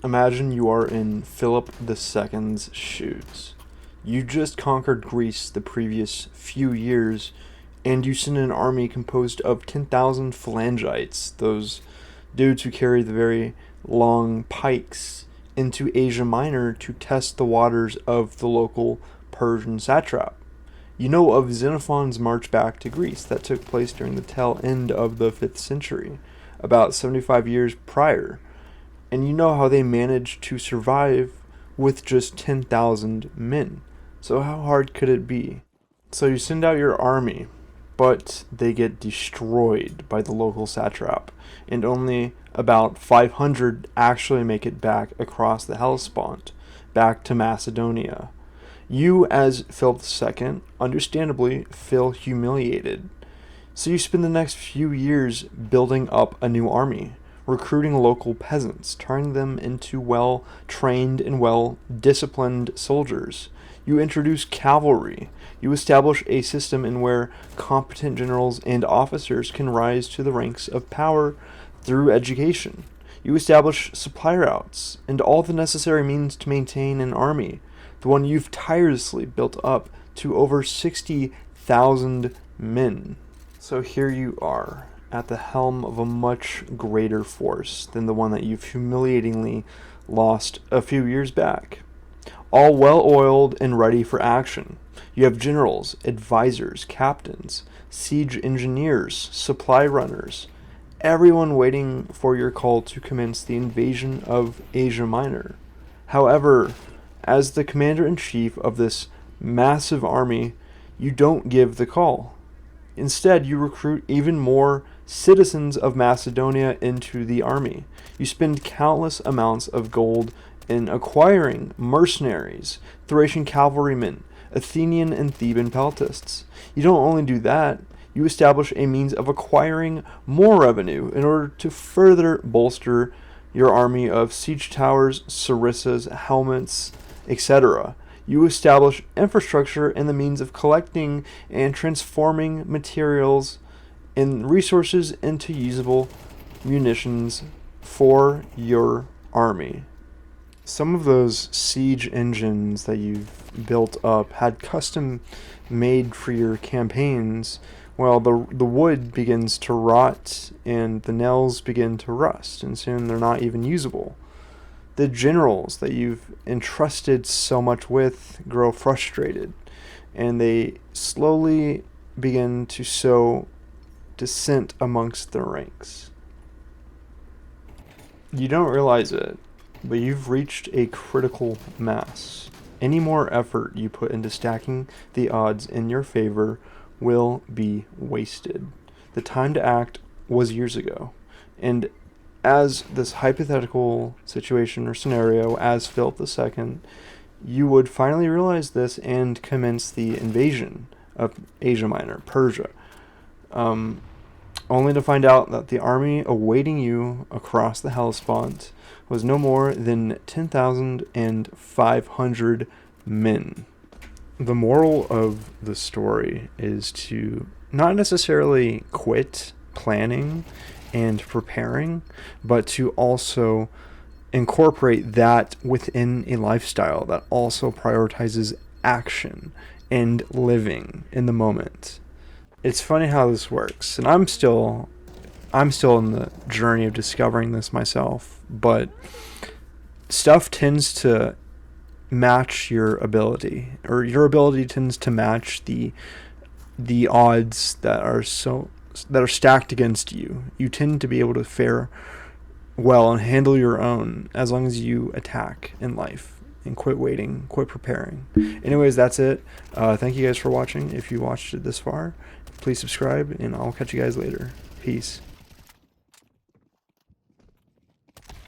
Imagine you are in Philip II's shoes. You just conquered Greece the previous few years, and you send an army composed of 10,000 phalangites, those dudes who carry the very long pikes, into Asia Minor to test the waters of the local Persian satrap. You know of Xenophon's march back to Greece that took place during the tail end of the 5th century, about 75 years prior, and you know how they managed to survive with just 10,000 men. So how hard could it be? So you send out your army, but they get destroyed by the local satrap, and only about 500 actually make it back across the Hellespont, back to Macedonia. You, as Philip II, understandably feel humiliated. So you spend the next few years building up a new army, recruiting local peasants, turning them into well-trained and well-disciplined soldiers. You introduce cavalry. You establish a system in where competent generals and officers can rise to the ranks of power through education. You establish supply routes and all the necessary means to maintain an army, the one you've tirelessly built up to over 60,000 men. So here you are, at the helm of a much greater force than the one that you've humiliatingly lost a few years back. All well-oiled and ready for action. You have generals, advisors, captains, siege engineers, supply runners, everyone waiting for your call to commence the invasion of Asia Minor. However, as the commander-in-chief of this massive army, you don't give the call. Instead, you recruit even more citizens of Macedonia into the army. You spend countless amounts of gold in acquiring mercenaries, Thracian cavalrymen, Athenian and Theban peltasts. You don't only do that, you establish a means of acquiring more revenue in order to further bolster your army of siege towers, sarissas, helmets, etc. You establish infrastructure and the means of collecting and transforming materials and resources into usable munitions for your army. Some of those siege engines that you've built up had custom made for your campaigns. Well, the wood begins to rot and the nails begin to rust, and soon they're not even usable. The generals that you've entrusted so much with grow frustrated, and they slowly begin to sow dissent amongst their ranks. You don't realize it, but you've reached a critical mass. Any more effort you put into stacking the odds in your favor will be wasted. The time to act was years ago, and as this hypothetical situation or scenario, as Philip II, you would finally realize this and commence the invasion of Asia Minor, Persia, only to find out that the army awaiting you across the Hellespont was no more than 10,500 men. The moral of the story is to not necessarily quit planning and preparing, but to also incorporate that within a lifestyle that also prioritizes action and living in the moment. It's funny how this works, and I'm still in the journey of discovering this myself, but stuff tends to match your ability, or your ability tends to match the odds that are stacked against you. You tend to be able to fare well and handle your own as long as you attack in life and quit waiting, quit preparing. Anyways, that's it. Thank you guys for watching. If you watched it this far, please subscribe, and I'll catch you guys later. Peace.